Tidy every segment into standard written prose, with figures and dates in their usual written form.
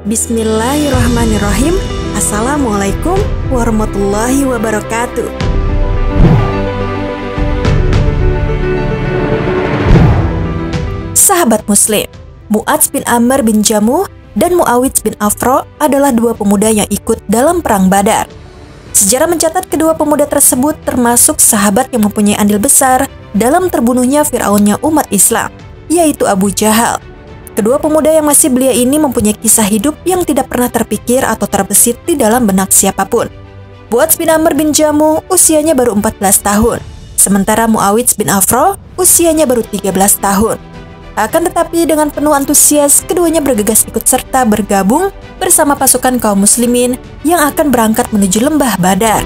Bismillahirrahmanirrahim. Assalamualaikum warahmatullahi wabarakatuh. Sahabat Muslim, Mu'adz bin Amr bin Jamuh dan Muawidz bin Afra adalah dua pemuda yang ikut dalam Perang Badar. Sejarah mencatat kedua pemuda tersebut termasuk sahabat yang mempunyai andil besar dalam terbunuhnya Fir'aunnya umat Islam, yaitu Abu Jahal. Kedua pemuda yang masih belia ini mempunyai kisah hidup yang tidak pernah terpikir atau terbesit di dalam benak siapapun. Mu'adz bin Amr bin Jamuh usianya baru 14 tahun, sementara Muawidz bin Afra usianya baru 13 tahun. Akan tetapi dengan penuh antusias, keduanya bergegas ikut serta bergabung bersama pasukan kaum muslimin yang akan berangkat menuju lembah Badar.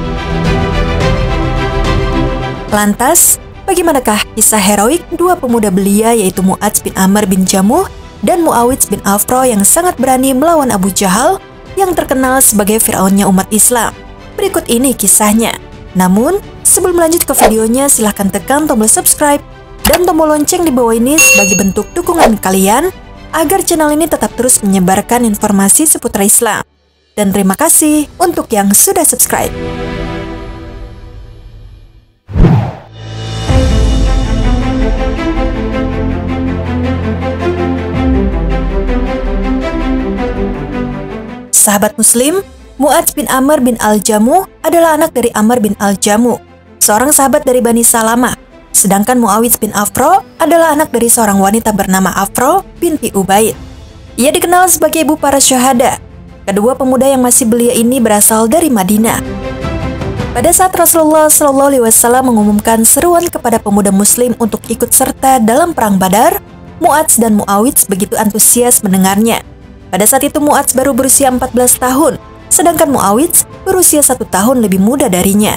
Lantas, bagaimanakah kisah heroik dua pemuda belia yaitu Mu'adz bin Amr bin Jamuh dan Muawidz bin Afra yang sangat berani melawan Abu Jahal yang terkenal sebagai Fir'aunnya umat Islam? Berikut ini kisahnya. Namun, sebelum lanjut ke videonya, silahkan tekan tombol subscribe dan tombol lonceng di bawah ini sebagai bentuk dukungan kalian agar channel ini tetap terus menyebarkan informasi seputar Islam. Dan terima kasih untuk yang sudah subscribe. Sahabat Muslim, Mu'adz bin Amr bin Al-Jamuh adalah anak dari Amr bin Al-Jamuh, seorang sahabat dari Bani Salamah. Sedangkan Muawidz bin Afra adalah anak dari seorang wanita bernama Afra binti Ubaid. Ia dikenal sebagai ibu para syuhada. Kedua pemuda yang masih belia ini berasal dari Madinah. Pada saat Rasulullah SAW mengumumkan seruan kepada pemuda Muslim untuk ikut serta dalam Perang Badar, Mu'adz dan Muawidz begitu antusias mendengarnya. Pada saat itu Mu'adz baru berusia 14 tahun, sedangkan Muawidz berusia 1 tahun lebih muda darinya.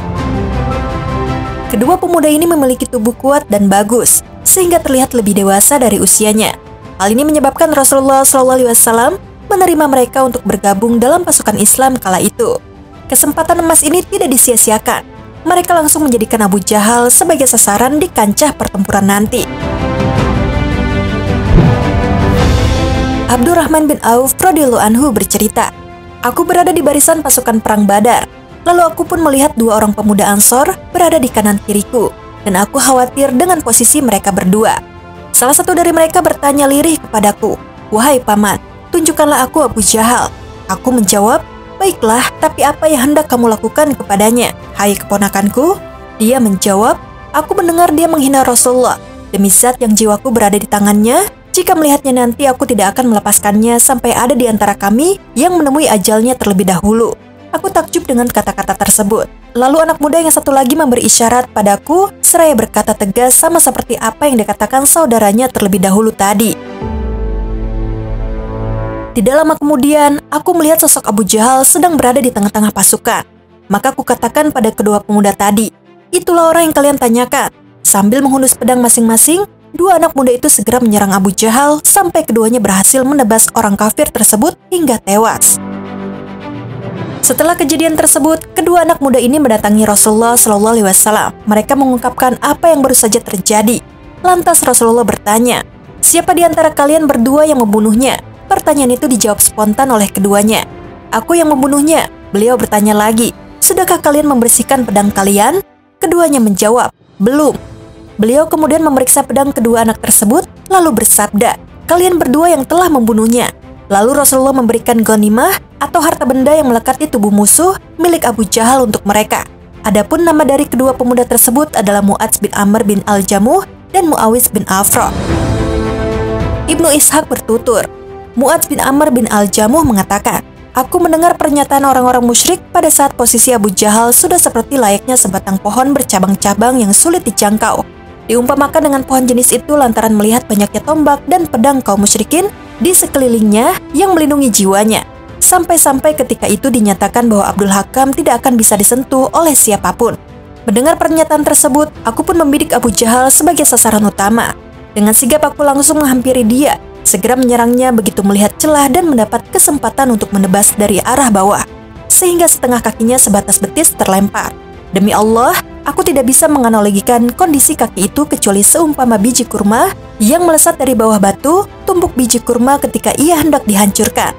Kedua pemuda ini memiliki tubuh kuat dan bagus, sehingga terlihat lebih dewasa dari usianya. Hal ini menyebabkan Rasulullah SAW menerima mereka untuk bergabung dalam pasukan Islam kala itu. Kesempatan emas ini tidak disia-siakan. Mereka langsung menjadikan Abu Jahal sebagai sasaran di kancah pertempuran nanti. Abdurrahman bin Auf radhiyallahu anhu bercerita, "Aku berada di barisan pasukan Perang Badar. Lalu aku pun melihat dua orang pemuda Ansor berada di kanan kiriku, dan aku khawatir dengan posisi mereka berdua. Salah satu dari mereka bertanya lirih kepadaku, 'Wahai paman, tunjukkanlah aku Abu Jahal.' Aku menjawab, 'Baiklah, tapi apa yang hendak kamu lakukan kepadanya, hai keponakanku?' Dia menjawab, 'Aku mendengar dia menghina Rasulullah. Demi zat yang jiwaku berada di tangannya, jika melihatnya nanti aku tidak akan melepaskannya sampai ada di antara kami yang menemui ajalnya terlebih dahulu.' Aku takjub dengan kata-kata tersebut. Lalu anak muda yang satu lagi memberi isyarat padaku seraya berkata tegas sama seperti apa yang dikatakan saudaranya terlebih dahulu tadi. Tidak lama kemudian, aku melihat sosok Abu Jahal sedang berada di tengah-tengah pasukan. Maka aku katakan pada kedua pemuda tadi, 'Itulah orang yang kalian tanyakan.' Sambil menghunus pedang masing-masing, dua anak muda itu segera menyerang Abu Jahal sampai keduanya berhasil menebas orang kafir tersebut hingga tewas. Setelah kejadian tersebut, kedua anak muda ini mendatangi Rasulullah SAW. Mereka mengungkapkan apa yang baru saja terjadi. Lantas Rasulullah bertanya, 'Siapa di antara kalian berdua yang membunuhnya?' Pertanyaan itu dijawab spontan oleh keduanya. 'Aku yang membunuhnya.' Beliau bertanya lagi, 'Sudahkah kalian membersihkan pedang kalian?' Keduanya menjawab, 'Belum.' Beliau kemudian memeriksa pedang kedua anak tersebut, lalu bersabda, 'Kalian berdua yang telah membunuhnya.' Lalu Rasulullah memberikan ghanimah atau harta benda yang melekat di tubuh musuh milik Abu Jahal untuk mereka. Adapun nama dari kedua pemuda tersebut adalah Mu'adz bin Amr bin Al-Jamuh dan Muawidz bin Afra. Ibnu Ishaq bertutur, Mu'adz bin Amr bin Al-Jamuh mengatakan, 'Aku mendengar pernyataan orang-orang musyrik pada saat posisi Abu Jahal sudah seperti layaknya sebatang pohon bercabang-cabang yang sulit dijangkau. Diumpamakan dengan pohon jenis itu lantaran melihat banyaknya tombak dan pedang kaum musyrikin di sekelilingnya yang melindungi jiwanya. Sampai-sampai ketika itu dinyatakan bahwa Abdul Hakam tidak akan bisa disentuh oleh siapapun.' Mendengar pernyataan tersebut, aku pun membidik Abu Jahal sebagai sasaran utama. Dengan sigap aku langsung menghampiri dia, segera menyerangnya begitu melihat celah dan mendapat kesempatan untuk menebas dari arah bawah, sehingga setengah kakinya sebatas betis terlempar. Demi Allah, aku tidak bisa menganalogikan kondisi kaki itu kecuali seumpama biji kurma yang melesat dari bawah batu, tumpuk biji kurma ketika ia hendak dihancurkan.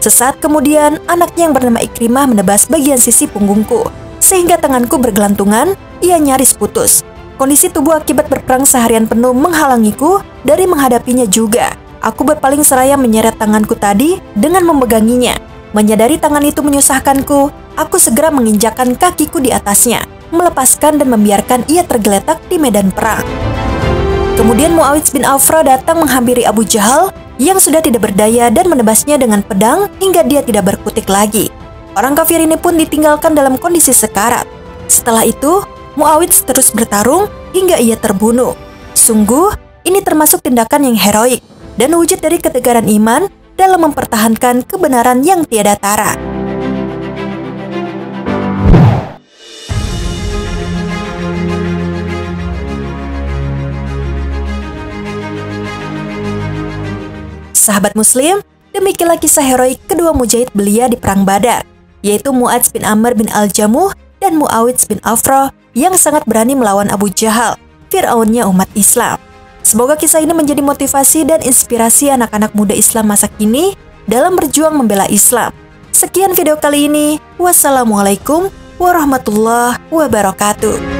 Sesaat kemudian, anaknya yang bernama Ikrimah menebas bagian sisi punggungku, sehingga tanganku bergelantungan, ia nyaris putus. Kondisi tubuh akibat berperang seharian penuh menghalangiku dari menghadapinya juga. Aku berpaling seraya menyeret tanganku tadi dengan memeganginya. Menyadari tangan itu menyusahkanku, aku segera menginjakkan kakiku di atasnya, melepaskan dan membiarkan ia tergeletak di medan perang. Kemudian Muawidz bin Afra datang menghampiri Abu Jahal yang sudah tidak berdaya dan menebasnya dengan pedang hingga dia tidak berkutik lagi. Orang kafir ini pun ditinggalkan dalam kondisi sekarat. Setelah itu, Muawidz terus bertarung hingga ia terbunuh. Sungguh, ini termasuk tindakan yang heroik dan wujud dari ketegaran iman dalam mempertahankan kebenaran yang tiada tara. Sahabat Muslim, demikianlah kisah heroik kedua mujahid belia di Perang Badar, yaitu Mu'adz bin Amr bin Al-Jamuh dan Muawidz bin Afra yang sangat berani melawan Abu Jahal, Fir'aunnya umat Islam. Semoga kisah ini menjadi motivasi dan inspirasi anak-anak muda Islam masa kini dalam berjuang membela Islam. Sekian video kali ini. Wassalamualaikum warahmatullahi wabarakatuh.